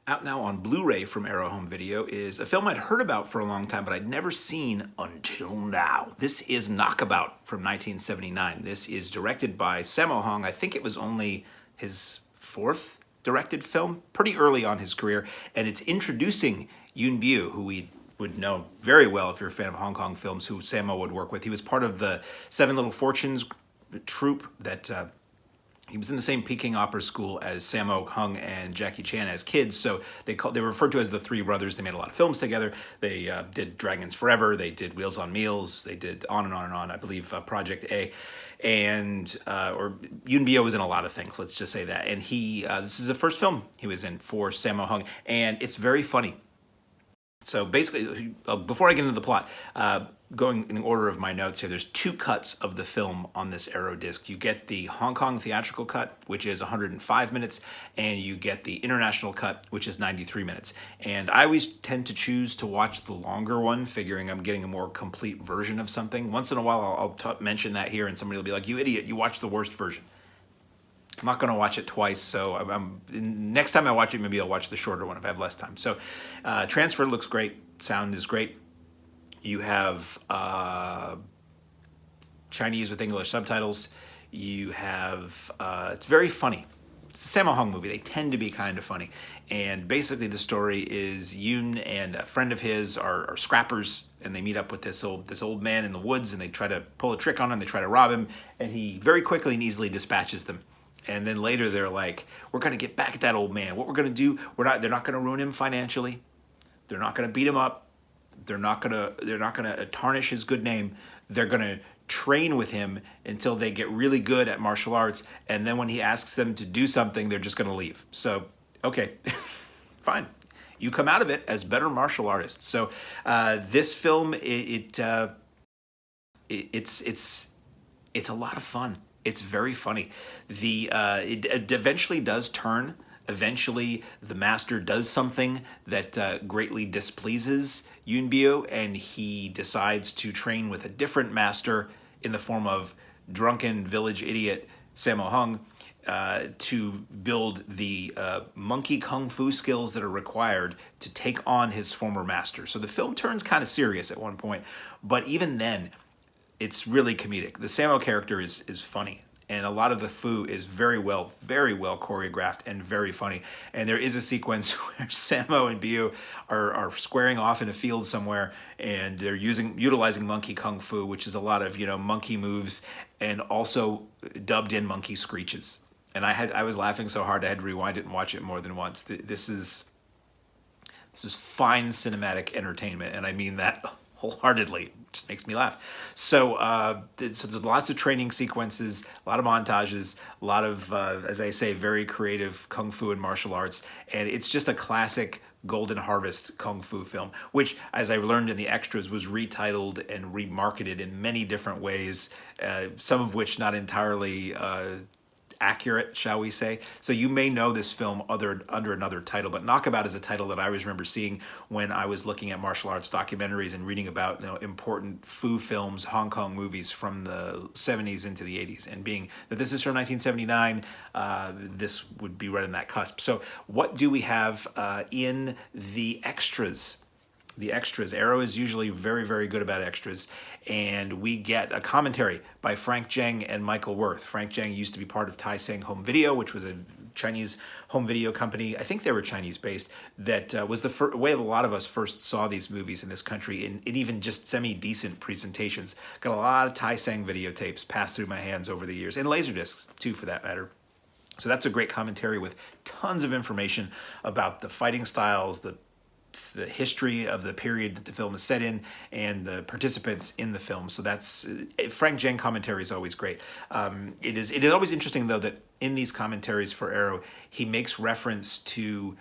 Out now on Blu-ray from Arrow Home Video is a film I'd heard about for a long time, but I'd never seen until now. This is Knockabout from 1979. This is directed by Sammo. I think it was only his fourth directed film, pretty early on his career, and it's introducing Yuen, who we would know very well if you're a fan of Hong Kong films, who Sammo would work with. He was part of the Seven Little Fortunes troupe that he was in the same Peking Opera School as Sammo Hung and Jackie Chan as kids, so they were referred to as the Three Brothers. They made a lot of films together. They did Dragons Forever, they did Wheels on Meals, they did on and on and on, I believe Project A, and or Yuen was in a lot of things, let's just say that. And he, this is the first film he was in for Sammo Hung, and it's very funny. So basically, before I get into the plot, going in the order of my notes here, there's two cuts of the film on this Arrow disc. You get the Hong Kong theatrical cut, which is 105 minutes, and you get the international cut, which is 93 minutes. And I always tend to choose to watch the longer one, figuring I'm getting a more complete version of something. Once in a while, I'll mention that here, and somebody will be like, "You idiot, you watched the worst version." I'm not going to watch it twice, so next time I watch it, maybe I'll watch the shorter one if I have less time. So transfer looks great. Sound is great. You have Chinese with English subtitles. You have, it's very funny. It's a Sammo Hung movie. They tend to be kind of funny. And basically the story is Yuen and a friend of his are scrappers, and they meet up with this old man in the woods, and they try to pull a trick on him. They try to rob him, and he very quickly and easily dispatches them. And then later they're like, "We're going to get back at that old man. What we're going to do, they're not going to ruin him financially. They're not going to beat him up. They're not going to tarnish his good name. They're going to train with him until they get really good at martial arts. And then when he asks them to do something, they're just going to leave." So, okay, fine. You come out of it as better martial artists. So this film, it's a lot of fun. It's very funny. It eventually does turn. Eventually, the master does something that greatly displeases Yuen, and he decides to train with a different master in the form of drunken village idiot Sammo Hung to build the monkey kung fu skills that are required to take on his former master. So the film turns kind of serious at one point, but even then, it's really comedic. The Sammo character is funny, and a lot of the fu is very well choreographed and very funny. And there is a sequence where Sammo and Biao are squaring off in a field somewhere, and they're utilizing monkey kung fu, which is a lot of monkey moves, and also dubbed in monkey screeches. And I was laughing so hard I had to rewind it and watch it more than once. This is fine cinematic entertainment, and I mean that wholeheartedly. It just makes me laugh. So there's lots of training sequences, a lot of montages, a lot of, as I say, very creative kung fu and martial arts, and it's just a classic Golden Harvest kung fu film, which, as I learned in the extras, was retitled and remarketed in many different ways, some of which not entirely accurate, shall we say. So you may know this film under another title, but Knockabout is a title that I always remember seeing when I was looking at martial arts documentaries and reading about important fu films, Hong Kong movies from the 70s into the 80s, and being that this is from 1979, this would be right in that cusp. So what do we have in the extras? The extras. Arrow is usually very, very good about extras, and we get a commentary by Frank Zheng and Michael Worth. Frank Zheng used to be part of Tai Seng Home Video, which was a Chinese home video company. I think they were Chinese-based. That was the way a lot of us first saw these movies in this country, in even just semi-decent presentations. Got a lot of Tai Seng videotapes passed through my hands over the years, and Laserdiscs, too, for that matter. So that's a great commentary with tons of information about the fighting styles, the history of the period that the film is set in, and the participants in the film. So that's Frank Zheng commentary is always great. It is always interesting, though, that in these commentaries for Arrow, he makes reference to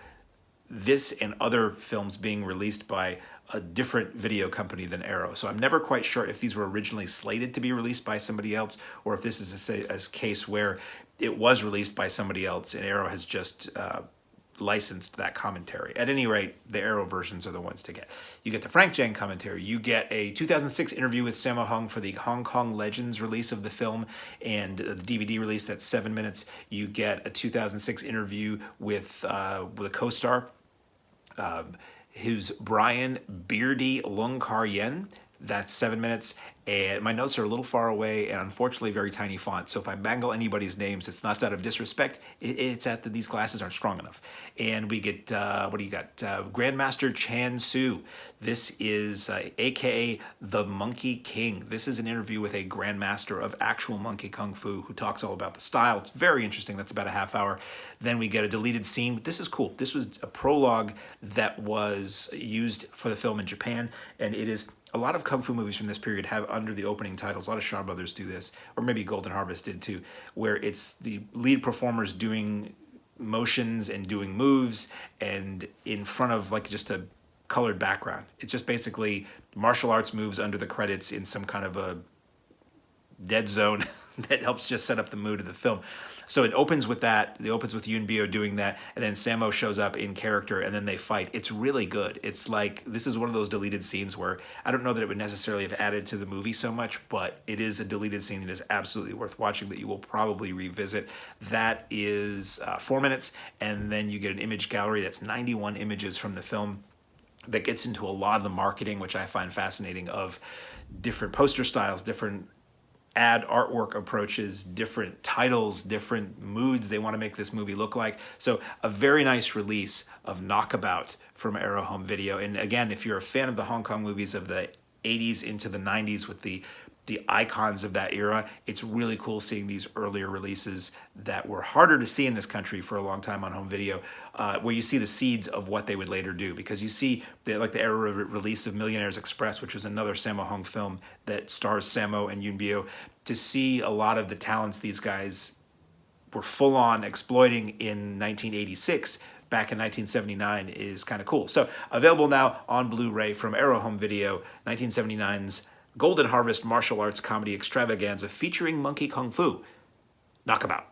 this and other films being released by a different video company than Arrow. So I'm never quite sure if these were originally slated to be released by somebody else, or if this is a case where it was released by somebody else and Arrow has just licensed that commentary. At any rate, the Arrow versions are the ones to get. You get the Frank Zheng commentary. You get a 2006 interview with Sammo Hung for the Hong Kong Legends release of the film, and the DVD release that's 7 minutes. You get a 2006 interview with a co-star who's Brian Beardy Lung Kar Yen. That's 7 minutes. And my notes are a little far away and unfortunately very tiny font. So if I mangle anybody's names, it's not out of disrespect. It's that these glasses aren't strong enough. And we get, what do you got? Grandmaster Chan Su. This is AKA the Monkey King. This is an interview with a grandmaster of actual monkey kung fu who talks all about the style. It's very interesting. That's about a half hour. Then we get a deleted scene. This is cool. This was a prologue that was used for the film in Japan, and it is a lot of kung fu movies from this period have under the opening titles. A lot of Shaw Brothers do this, or maybe Golden Harvest did too, where it's the lead performers doing motions and doing moves and in front of like just a colored background. It's just basically martial arts moves under the credits in some kind of a dead zone that helps just set up the mood of the film. So it opens with that. It opens with Yuen Biao doing that, and then Sammo shows up in character, and then they fight. It's really good. It's like, this is one of those deleted scenes where I don't know that it would necessarily have added to the movie so much, but it is a deleted scene that is absolutely worth watching that you will probably revisit. That is 4 minutes, and then you get an image gallery that's 91 images from the film that gets into a lot of the marketing, which I find fascinating, of different poster styles, different ad artwork approaches, different titles, different moods they want to make this movie look like. So a very nice release of Knockabout from Arrow Home Video. And again, if you're a fan of the Hong Kong movies of the 80s into the 90s with the icons of that era, it's really cool seeing these earlier releases that were harder to see in this country for a long time on home video, where you see the seeds of what they would later do. Because you see like the era release of Millionaire's Express, which was another Sammo Hung film that stars Sammo and Yuen Biao, to see a lot of the talents these guys were full on exploiting in 1986 back in 1979 is kind of cool. So available now on Blu-ray from Arrow Home Video, 1979's Golden Harvest martial arts comedy extravaganza featuring monkey kung fu, Knockabout.